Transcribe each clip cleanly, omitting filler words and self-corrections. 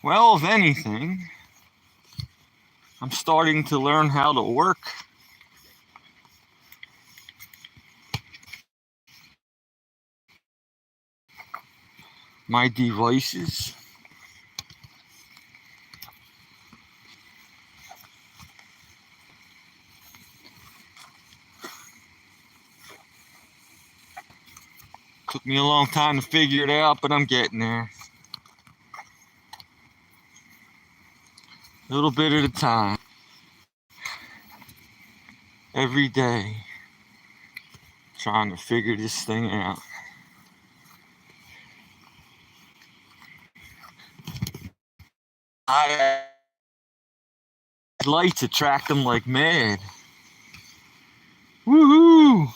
Well, if anything, I'm starting to learn how to work my devices. Took me a long time to figure it out, but I'm getting there. A little bit at a time. Every day. Trying to figure this thing out. I lights attract them like mad. Woohoo!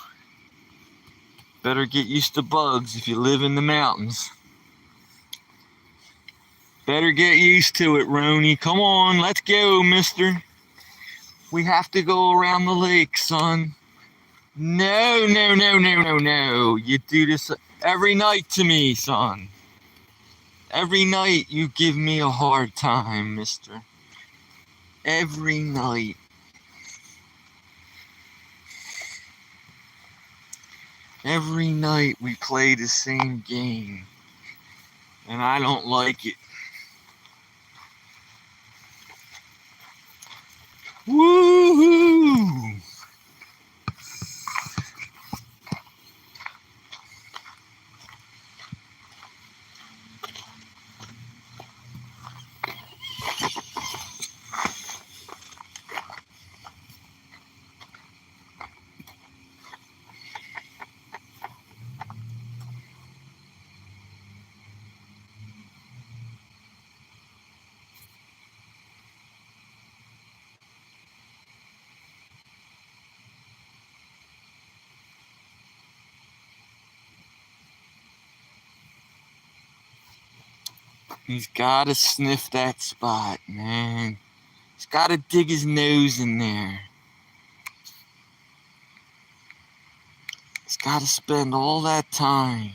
Better get used to bugs if you live in the mountains. Better get used to it, Roni. Come on, let's go, mister. We have to go around the lake, son. No, no, no, no, no, no. You do this every night to me, son. Every night you give me a hard time, mister. Every night. Every night we play the same game. And I don't like it. Woohoo! He's gotta sniff that spot, man. He's gotta dig his nose in there. He's gotta spend all that time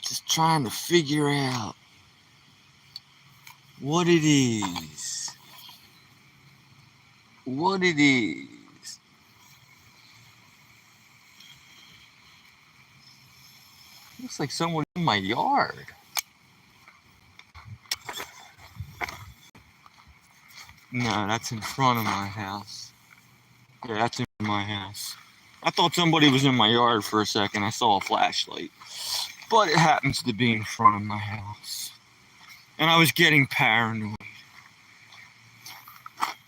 just trying to figure out what it is. What it is. Looks like someone in my yard. No, that's in front of my house. Yeah, that's in my house. I thought somebody was in my yard for a second. I saw a flashlight. But it happens to be in front of my house. And I was getting paranoid.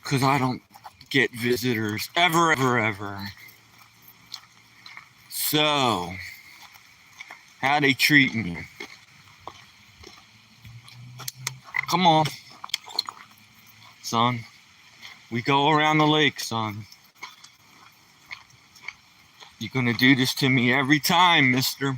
Because I don't get visitors ever, ever, ever. So, how they treating you? Come on, son. We go around the lake, son. You're gonna do this to me every time, mister.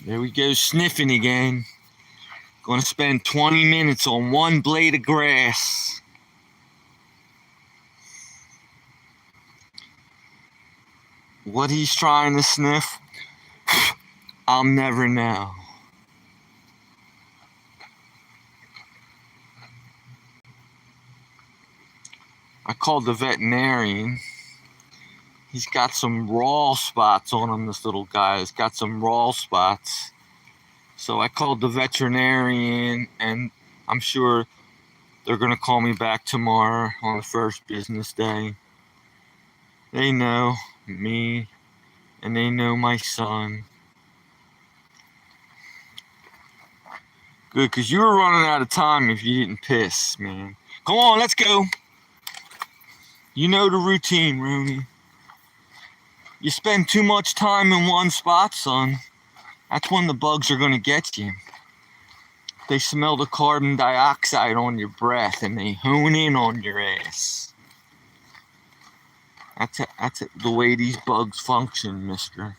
There we go, sniffing again. Gonna spend 20 minutes on one blade of grass. What he's trying to sniff, I'll never know. I called the veterinarian. He's got some raw spots on him, this little guy. He's got some raw spots. So I called the veterinarian, and I'm sure they're going to call me back tomorrow on the first business day. They know me, and they know my son. Good, because you were running out of time if you didn't piss, man. Come on, let's go. You know the routine, Rooney. You spend too much time in one spot, son. That's when the bugs are going to get you. They smell the carbon dioxide on your breath and they hone in on your ass. That's the way these bugs function, mister.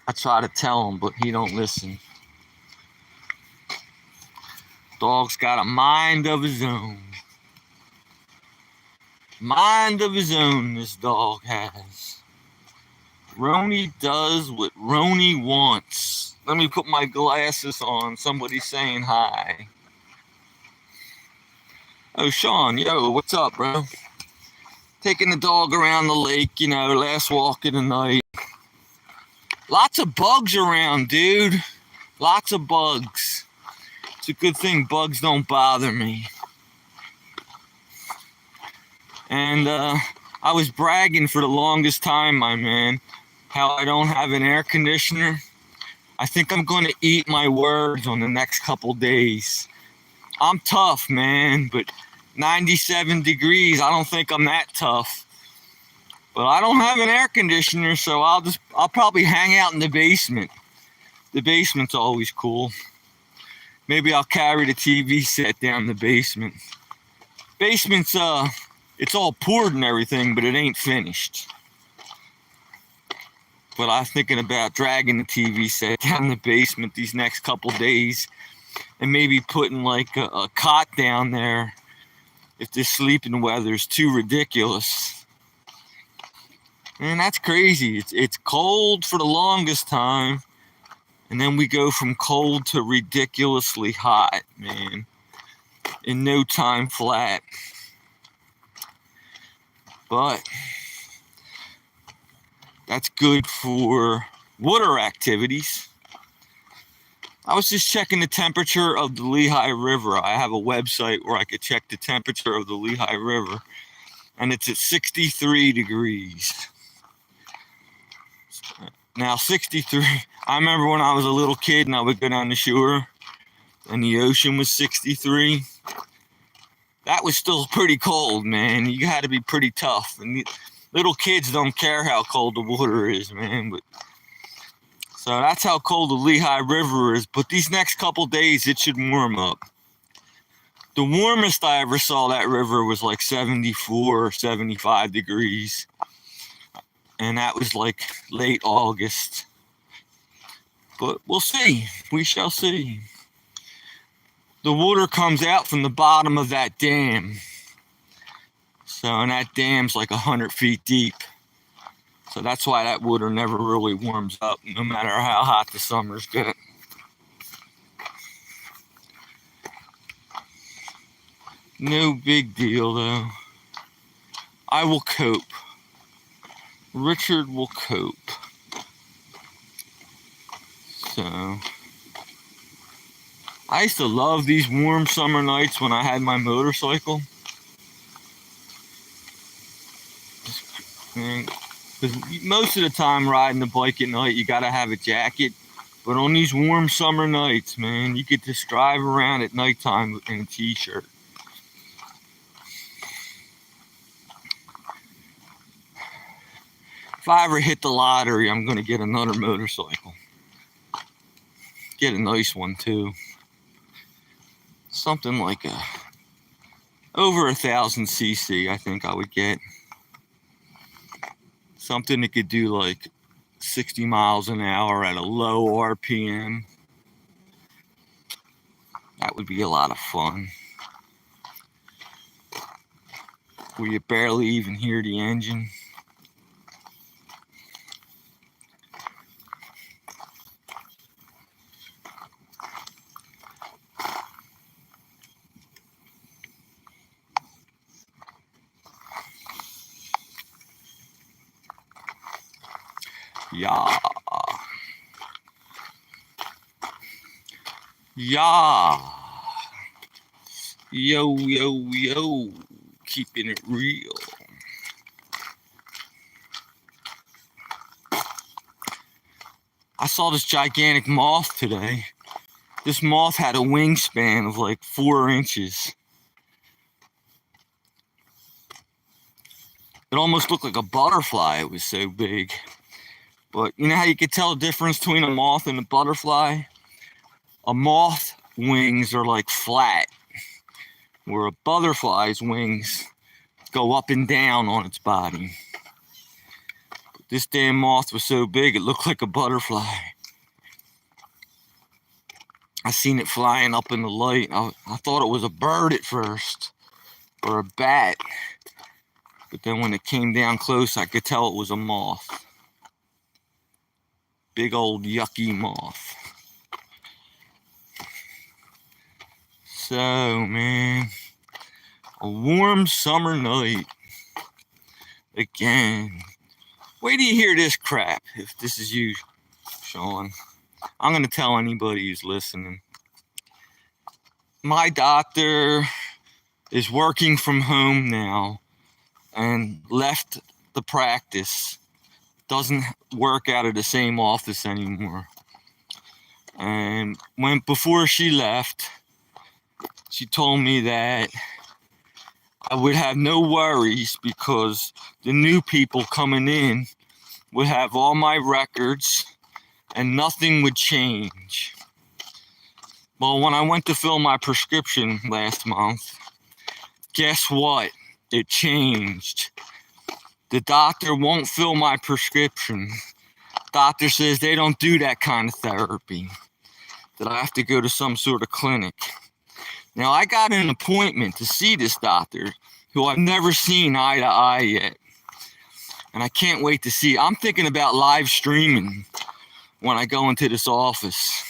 I try to tell him, but he don't listen. Dog's got a mind of his own. Mind of his own, this dog has. Roni does what Roni wants. Let me put my glasses on. Somebody's saying hi. Oh, Sean, yo, what's up, bro? Taking the dog around the lake, last walk of the night. Lots of bugs around, dude. Lots of bugs. It's a good thing bugs don't bother me. And I was bragging for the longest time, my man, how I don't have an air conditioner. I think I'm going to eat my words on the next couple days. I'm tough, man, but 97 degrees, I don't think I'm that tough. But I don't have an air conditioner, so I'll probably hang out in the basement. The basement's always cool. Maybe I'll carry the TV set down the basement. Basement's it's all poured and everything, but it ain't finished. But I'm thinking about dragging the TV set down the basement these next couple days and maybe putting like a cot down there if this sleeping weather's too ridiculous. Man, that's crazy. It's cold for the longest time, and then we go from cold to ridiculously hot, man, in no time flat. But that's good for water activities. I was just checking the temperature of the Lehigh River. I have a website where I could check the temperature of the Lehigh River, and it's at 63 degrees. Now, 63, I remember when I was a little kid and I would go down the shore and the ocean was 63. That was still pretty cold, man. You got to be pretty tough. And little kids don't care how cold the water is, man. But so that's how cold the Lehigh River is. But these next couple days, it should warm up. The warmest I ever saw that river was like 74 or 75 degrees. And that was like late August. But we'll see. We shall see. The water comes out from the bottom of that dam. And that dam's like 100 feet deep. So that's why that water never really warms up, no matter how hot the summers get. No big deal, though. I will cope. Richard will cope. So I used to love these warm summer nights when I had my motorcycle. Because most of the time riding the bike at night, you got to have a jacket. But on these warm summer nights, man, you could just drive around at nighttime in a t-shirt. If I ever hit the lottery, I'm going to get another motorcycle. Get a nice one, too. Something like over 1,000 cc, I think I would get. Something that could do like 60 miles an hour at a low RPM. That would be a lot of fun. Where you barely even hear the engine. Yeah. Yeah. Yo, yo, yo. Keeping it real. I saw this gigantic moth today. This moth had a wingspan of like 4 inches. It almost looked like a butterfly. It was so big. But you know how you could tell the difference between a moth and a butterfly? A moth wings are like flat, where a butterfly's wings go up and down on its body. This damn moth was so big it looked like a butterfly. I seen it flying up in the light. I thought it was a bird at first, or a bat. But then when it came down close, I could tell it was a moth. Big old yucky moth. So, man, a warm summer night. Again. Wait till you hear this crap, if this is you, Sean. I'm going to tell anybody who's listening. My doctor is working from home now and left the practice. Doesn't work out of the same office anymore. And before she left, she told me that I would have no worries because the new people coming in would have all my records and nothing would change. Well, when I went to fill my prescription last month, guess what? It changed. The doctor won't fill my prescription. Doctor says they don't do that kind of therapy, that I have to go to some sort of clinic. Now, I got an appointment to see this doctor who I've never seen eye to eye yet. And I can't wait to see. I'm thinking about live streaming when I go into this office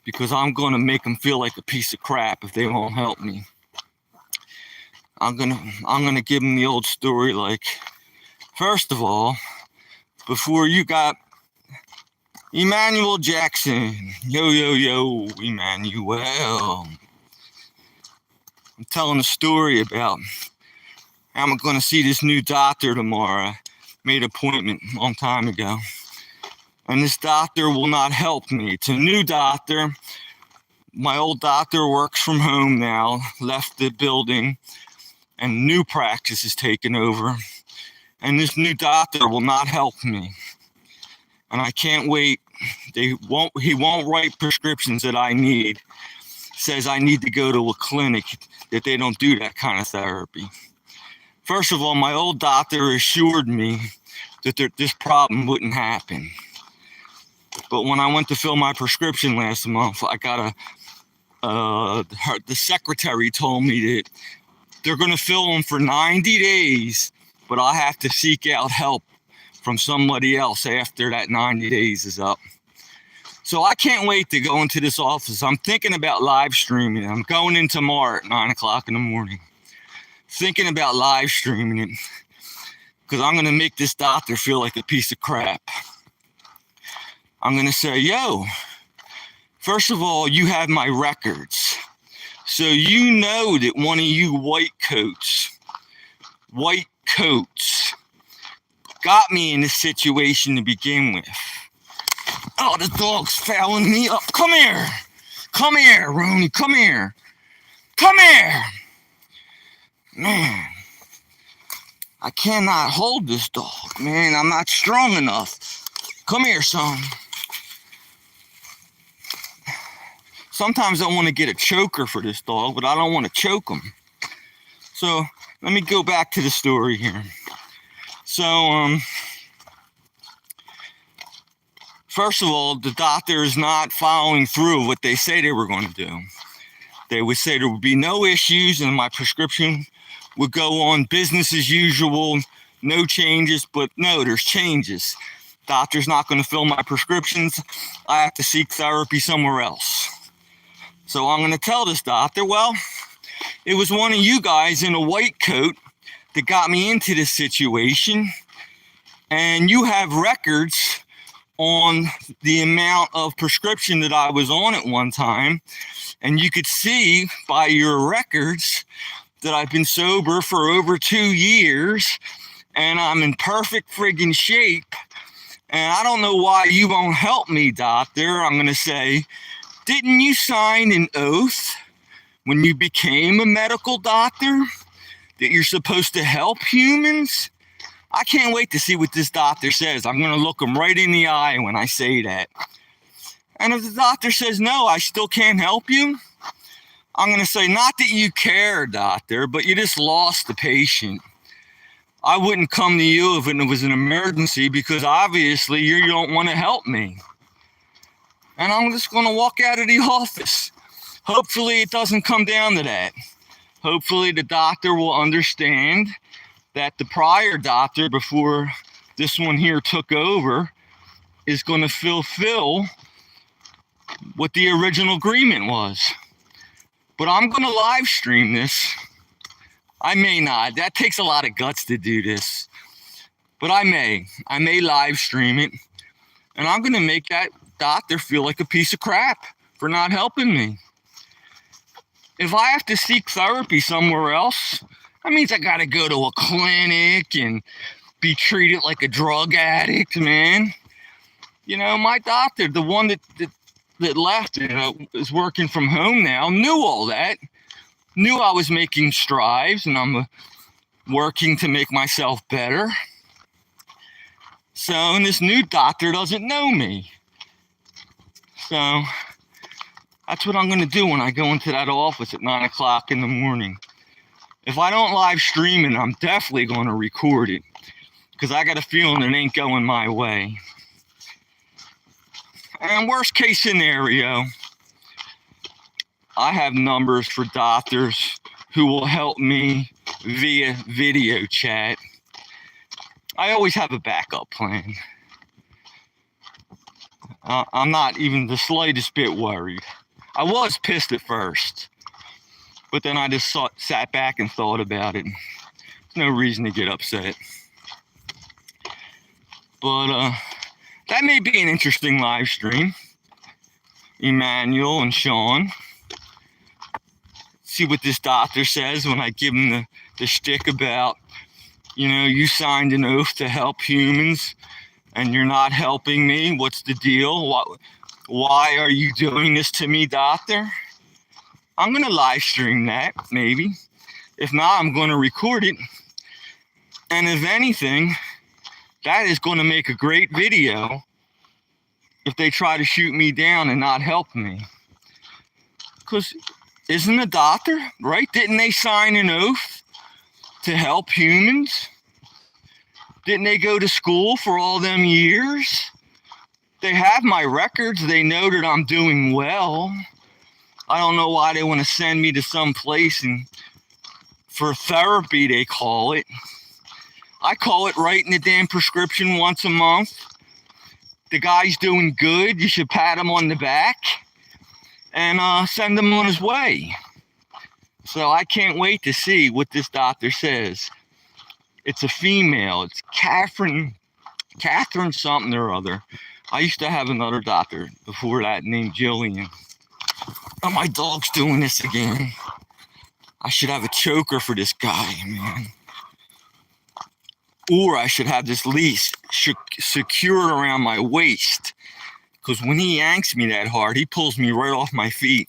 because I'm going to make them feel like a piece of crap if they won't help me. I'm gonna give them the old story like, first of all, before you got Emmanuel Jackson, yo, Emmanuel. I'm telling a story about how I'm going to see this new doctor tomorrow. I made an appointment a long time ago. And this doctor will not help me. It's a new doctor. My old doctor works from home now, left the building, and new practice is taken over. And this new doctor will not help me. And I can't wait. He won't write prescriptions that I need. Says I need to go to a clinic, that they don't do that kind of therapy. First of all, my old doctor assured me that this problem wouldn't happen. But when I went to fill my prescription last month, I got the secretary told me that they're going to fill them for 90 days, but I'll have to seek out help from somebody else after that 90 days is up. So I can't wait to go into this office. I'm thinking about live streaming. I'm going in tomorrow at 9 o'clock in the morning. Thinking about live streaming it because I'm going to make this doctor feel like a piece of crap. I'm going to say, yo, first of all, you have my records. So you know that one of you white coats got me in this situation to begin with. Oh, the dog's fouling me up. Come here, Ronnie, come here. Man, I cannot hold this dog, man. I'm not strong enough. Come here, son. Sometimes I want to get a choker for this dog, but I don't want to choke him. So let me go back to the story here. So, first of all, the doctor is not following through what they say they were going to do. They would say there would be no issues and my prescription would go on business as usual, no changes, but no, there's changes. Doctor's not going to fill my prescriptions. I have to seek therapy somewhere else. So I'm going to tell this doctor, well, it was one of you guys in a white coat that got me into this situation, and you have records on the amount of prescription that I was on at one time, and you could see by your records that I've been sober for over 2 years, and I'm in perfect friggin' shape, and I don't know why you won't help me, doctor. I'm going to say, didn't you sign an oath when you became a medical doctor that you're supposed to help humans? I can't wait to see what this doctor says. I'm going to look him right in the eye when I say that. And if the doctor says, no, I still can't help you, I'm going to say, not that you care, doctor, but you just lost the patient. I wouldn't come to you if it was an emergency because obviously you don't want to help me. And I'm just going to walk out of the office. Hopefully it doesn't come down to that. Hopefully the doctor will understand that the prior doctor before this one here took over is going to fulfill what the original agreement was. But I'm going to live stream this. I may not. That takes a lot of guts to do this. But I may. I may live stream it. And I'm going to make that doctor feel like a piece of crap for not helping me. If I have to seek therapy somewhere else, that means I got to go to a clinic and be treated like a drug addict, man. You know, my doctor, the one that left, is working from home now, knew all that. Knew I was making strides and I'm working to make myself better. So, and this new doctor doesn't know me. So, that's what I'm going to do when I go into that office at 9 o'clock in the morning. If I don't live stream it, I'm definitely going to record it. Because I got a feeling it ain't going my way. And worst case scenario, I have numbers for doctors who will help me via video chat. I always have a backup plan. I'm not even the slightest bit worried. I was pissed at first, but then I just sat back and thought about it. There's no reason to get upset. But that may be an interesting live stream. Emmanuel and Sean. See what this doctor says when I give him the shtick about, you know, you signed an oath to help humans and you're not helping me. What's the deal? Why are you doing this to me, doctor? I'm going to live stream that, maybe. If not, I'm going to record it. And if anything, that is going to make a great video if they try to shoot me down and not help me. Because isn't a doctor, right? Didn't they sign an oath to help humans? Didn't they go to school for all them years? They have my records. They know that I'm doing well. I don't know why they want to send me to some place and for therapy, they call it. I call it writing the damn prescription once a month. The guy's doing good. You should pat him on the back and send him on his way. So I can't wait to see what this doctor says. It's a female. It's Catherine something or other. I used to have another doctor before that named Jillian. Oh, my dog's doing this again. I should have a choker for this guy, man. Or I should have this leash secured around my waist. Because when he yanks me that hard, he pulls me right off my feet.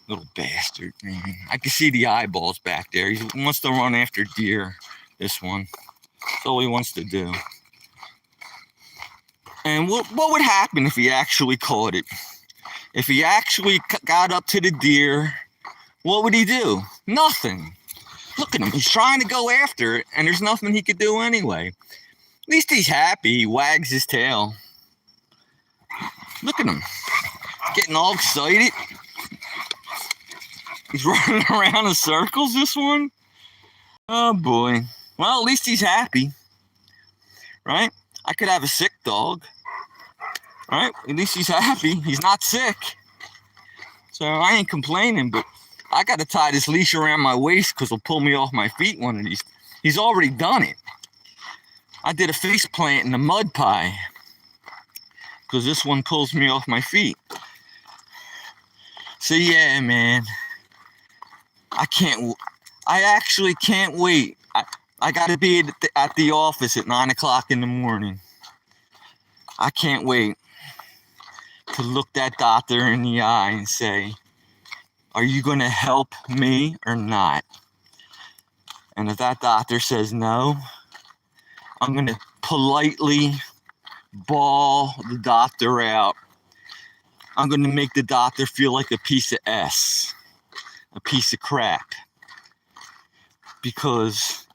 Little bastard, man. I can see the eyeballs back there. He wants to run after deer, this one. That's all he wants to do. And what would happen if he actually caught it? If he actually got up to the deer, what would he do? Nothing. Look at him. He's trying to go after it, and there's nothing he could do anyway. At least he's happy. He wags his tail. Look at him. Getting all excited. He's running around in circles, this one. Oh, boy. Well, at least he's happy. Right? I could have a sick dog. Right? At least he's happy. He's not sick. So I ain't complaining, but I got to tie this leash around my waist because he'll pull me off my feet one of these. He's already done it. I did a face plant in the mud pie because this one pulls me off my feet. So yeah, man. I actually can't wait. I got to be at the office at 9 o'clock in the morning. I can't wait to look that doctor in the eye and say, are you going to help me or not? And if that doctor says no, I'm going to politely bawl the doctor out. I'm going to make the doctor feel like a piece of S, a piece of crap. Because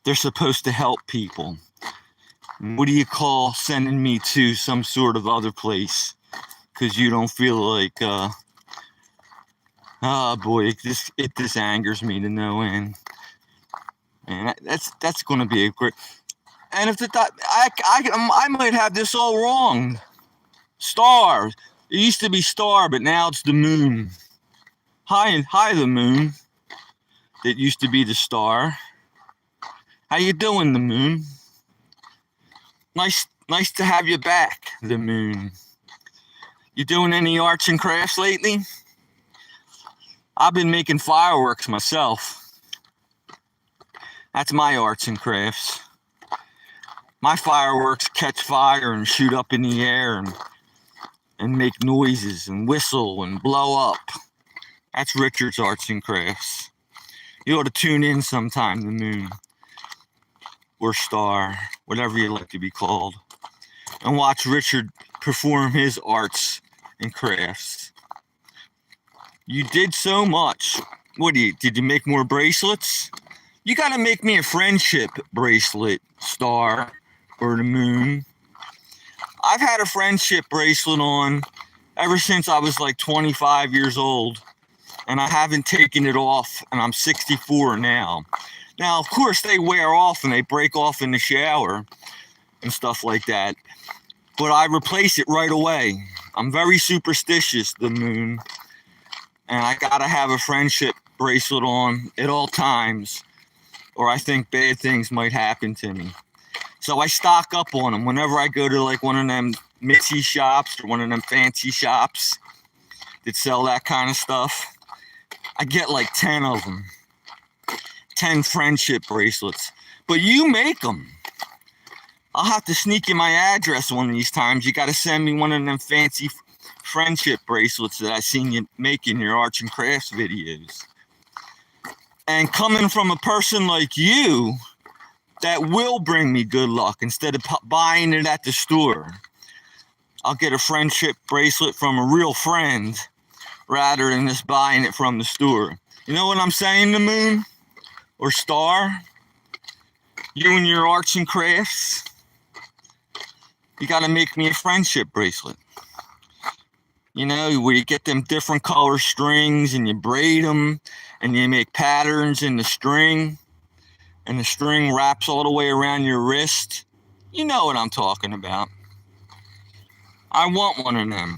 they're supposed to help people. What do you call sending me to some sort of other place? Because you don't feel like, oh boy, this angers me to no end. And that's going to be a great. And if I might have this all wrong. Star. It used to be star, but now it's the moon. Hi, the moon. It used to be the star. How you doing, the moon? Nice to have you back, the moon. You doing any arts and crafts lately? I've been making fireworks myself. That's my arts and crafts. My fireworks catch fire and shoot up in the air and make noises and whistle and blow up. That's Richard's arts and crafts. You ought to tune in sometime, the moon. Or star, whatever you like to be called. And watch Richard perform his arts and crafts. You did so much. Did you make more bracelets? You gotta make me a friendship bracelet, star, or the moon. I've had a friendship bracelet on ever since I was like 25 years old, and I haven't taken it off, and I'm 64 now. Now, of course, they wear off and they break off in the shower and stuff like that, but I replace it right away. I'm very superstitious, the moon, and I gotta have a friendship bracelet on at all times, or I think bad things might happen to me. So I stock up on them whenever I go to like one of them Mitzi shops or one of them fancy shops that sell that kind of stuff. I get like 10 of them. 10 friendship bracelets. But you make them. I'll have to sneak you my address one of these times. You got to send me one of them fancy friendship bracelets that I seen you make in your arts and crafts videos. And coming from a person like you, that will bring me good luck instead of buying it at the store. I'll get a friendship bracelet from a real friend rather than just buying it from the store. You know what I'm saying, the moon? Or star? You and your arts and crafts? You got to make me a friendship bracelet. You know, where you get them different color strings and you braid them and you make patterns in the string and the string wraps all the way around your wrist. You know what I'm talking about. I want one of them.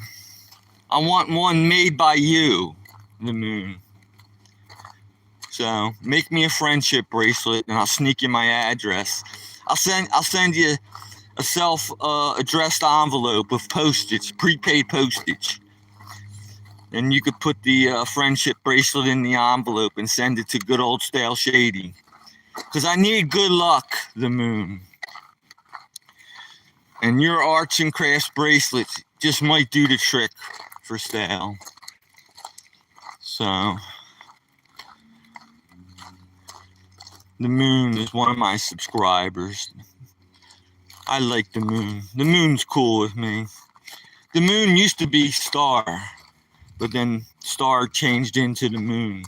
I want one made by you, the moon. So make me a friendship bracelet and I'll sneak you my address. I'll send you a self-addressed envelope with postage, prepaid postage. And you could put the friendship bracelet in the envelope and send it to good old Stale Shady. Because I need good luck, the moon. And your arts and crafts bracelets just might do the trick for Stale. So, the moon is one of my subscribers. I like the moon. The moon's cool with me. The moon used to be Star, but then Star changed into the moon.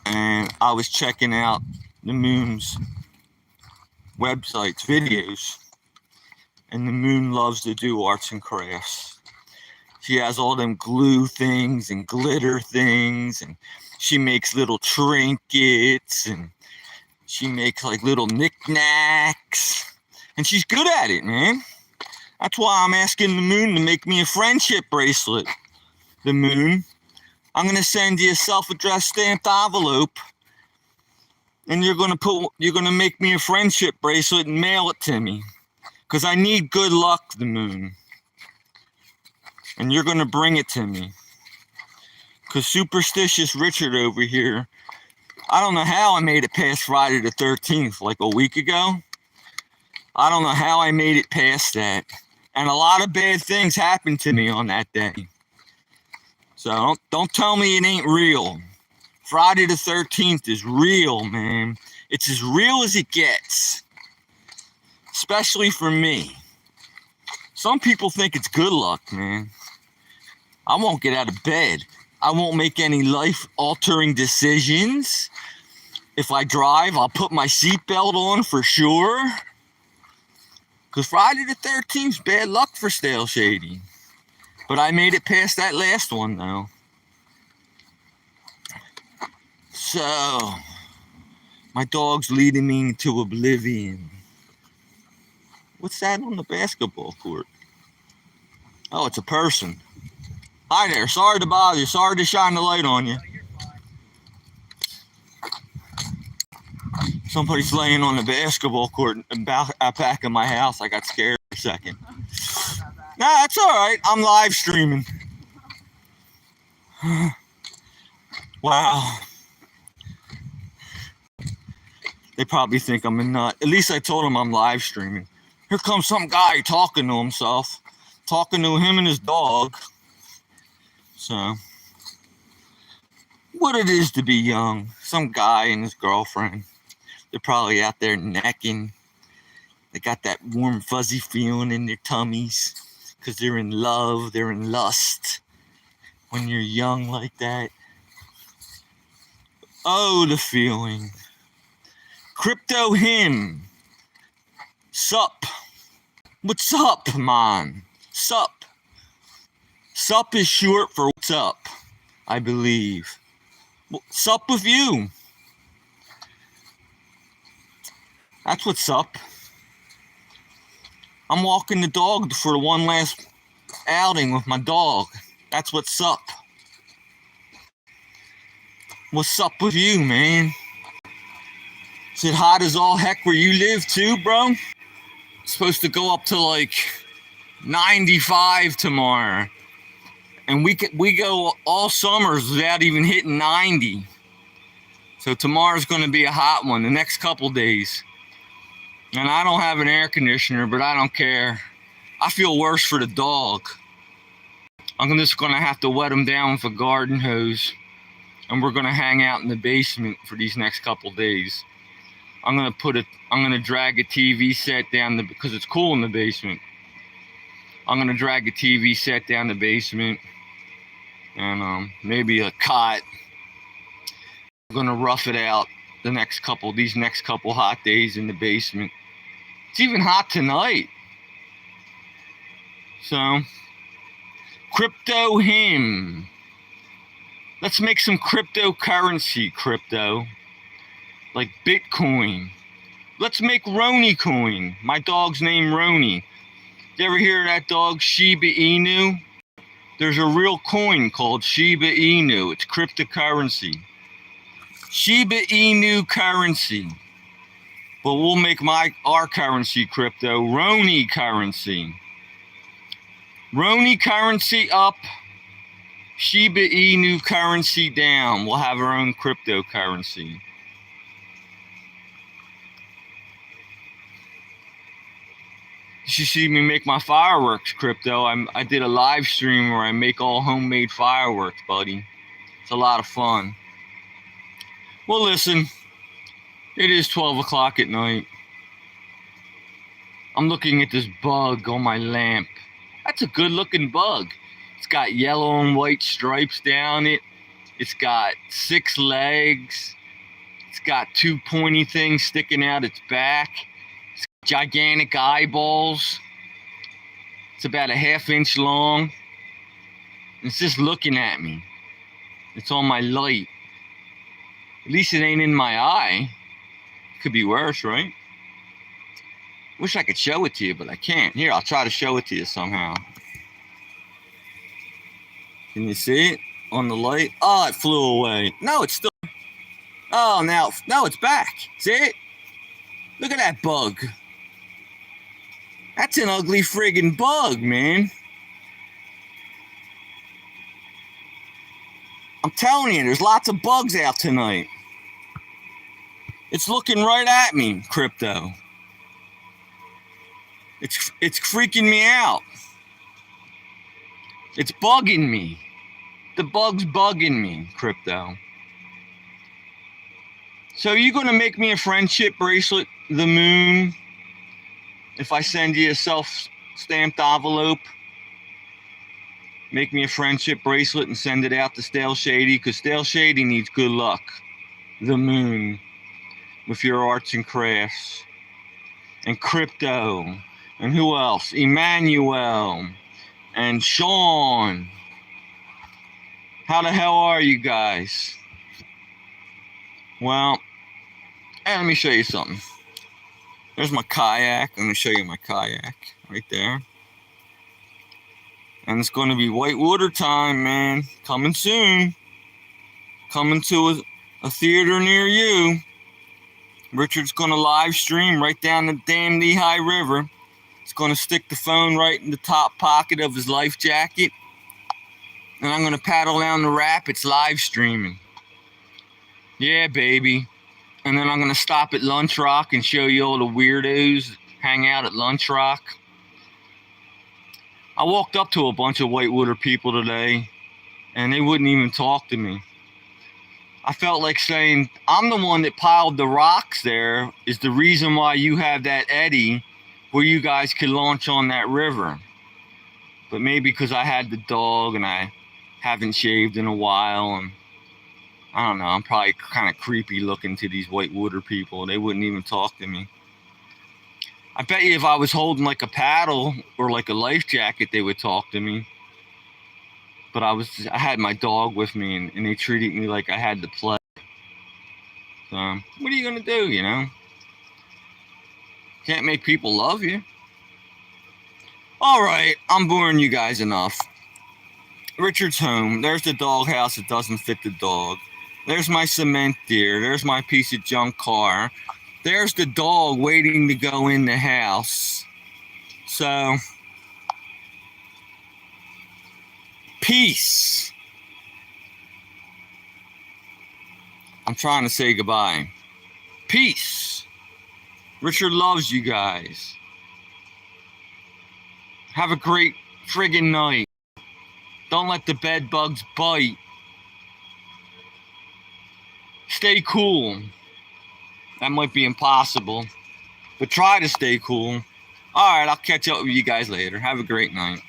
And I was checking out the moon's websites, videos, and the moon loves to do arts and crafts. She has all them glue things and glitter things, and she makes little trinkets, and she makes like little knickknacks, and she's good at it, man. That's why I'm asking the moon to make me a friendship bracelet. The moon. I'm going to send you a self-addressed stamped envelope, and you're going to make me a friendship bracelet and mail it to me, because I need good luck, the moon. And you're going to bring it to me, because superstitious Richard over here, I don't know how I made it past Friday the 13th, like a week ago. I don't know how I made it past that. And a lot of bad things happened to me on that day. So don't tell me it ain't real. Friday the 13th is real, man. It's as real as it gets. Especially for me. Some people think it's good luck, man. I won't get out of bed. I won't make any life-altering decisions. If I drive, I'll put my seatbelt on for sure. Because Friday the 13th's bad luck for Stale Shady. But I made it past that last one, though. So, my dog's leading me to oblivion. What's that on the basketball court? Oh, it's a person. Hi there. Sorry to bother you. Sorry to shine the light on you. Somebody's laying on the basketball court back of my house. I got scared for a second. Nah, that's all right. I'm live streaming. Wow. They probably think I'm a nut. At least I told them I'm live streaming. Here comes some guy talking to himself. Talking to him and his dog. So, what it is to be young. Some guy and his girlfriend. They're probably out there necking. They got that warm, fuzzy feeling in their tummies. Because they're in love. They're in lust. When you're young like that. Oh, the feeling. Crypto him. Sup. What's up, man? Sup. Sup is short for what's up, I believe. Sup with you. That's what's up. I'm walking the dog for the one last outing with my dog. That's what's up. What's up with you, man? Is it hot as all heck where you live too, bro? It's supposed to go up to like 95 tomorrow. And we go all summers without even hitting 90. So tomorrow's going to be a hot one, the next couple days. And I don't have an air conditioner, but I don't care. I feel worse for the dog. I'm just going to have to wet him down with a garden hose. And we're going to hang out in the basement for these next couple days. I'm going to drag a TV set down because it's cool in the basement. I'm going to drag a TV set down the basement. And maybe a cot. I'm going to rough it out these next couple hot days in the basement. It's even hot tonight. So, crypto him. Let's make some cryptocurrency, crypto. Like Bitcoin. Let's make Roni coin. My dog's name Roni. You ever hear of that dog Shiba Inu? There's a real coin called Shiba Inu. It's cryptocurrency. Shiba Inu currency. But we'll make our currency crypto. Roni currency. Roni currency up. Shiba Inu currency down. We'll have our own cryptocurrency. You should see me make my fireworks crypto. I did a live stream where I make all homemade fireworks, buddy. It's a lot of fun. Well, listen, it is 12 o'clock at night. I'm looking at this bug on my lamp. That's a good looking bug. It's got yellow and white stripes down it. It's got 6 legs. It's got 2 pointy things sticking out its back. It's got gigantic eyeballs. It's about a 1/2 inch long. It's just looking at me. It's on my light. At least it ain't in my eye. Could be worse, right? Wish I could show it to you, but I can't. Here, I'll try to show it to you somehow. Can you see it on the light? Oh, it flew away. No, it's still... Oh, no, it's back. See it? Look at that bug. That's an ugly friggin' bug, man. I'm telling you, there's lots of bugs out tonight. It's looking right at me, crypto. It's freaking me out. It's bugging me. The bug's bugging me, crypto. So you gonna make me a friendship bracelet, the moon, if I send you a self-stamped envelope? Make me a friendship bracelet and send it out to Stale Shady, because Stale Shady needs good luck. The moon. with your arts and crafts. And Crypto. And who else? Emmanuel. And Sean. How the hell are you guys? Well, let me show you something. There's my kayak. I'm going to show you my kayak right there. And it's going to be whitewater time, man. Coming soon. Coming to a theater near you. Richard's going to live stream right down the damn Lehigh River. He's going to stick the phone right in the top pocket of his life jacket. And I'm going to paddle down the rapids live streaming. Yeah, baby. And then I'm going to stop at Lunch Rock and show you all the weirdos that hang out at Lunch Rock. I walked up to a bunch of whitewater people today, and they wouldn't even talk to me. I felt like saying, I'm the one that piled the rocks there, is the reason why you have that eddy where you guys could launch on that river. But maybe because I had the dog and I haven't shaved in a while, and I don't know, I'm probably kind of creepy looking to these whitewater people. They wouldn't even talk to me. I bet you if I was holding like a paddle or like a life jacket, they would talk to me. But I had my dog with me, and they treated me like I had to play. So what are you gonna do, you know? Can't make people love you. All right, I'm boring you guys enough. Richard's home. There's the doghouse that doesn't fit the dog. There's my cement deer. There's my piece of junk car. There's the dog waiting to go in the house. So, peace. I'm trying to say goodbye. Peace. Richard loves you guys. Have a great friggin' night. Don't let the bed bugs bite. Stay cool. That might be impossible, but try to stay cool. All right, I'll catch up with you guys later. Have a great night.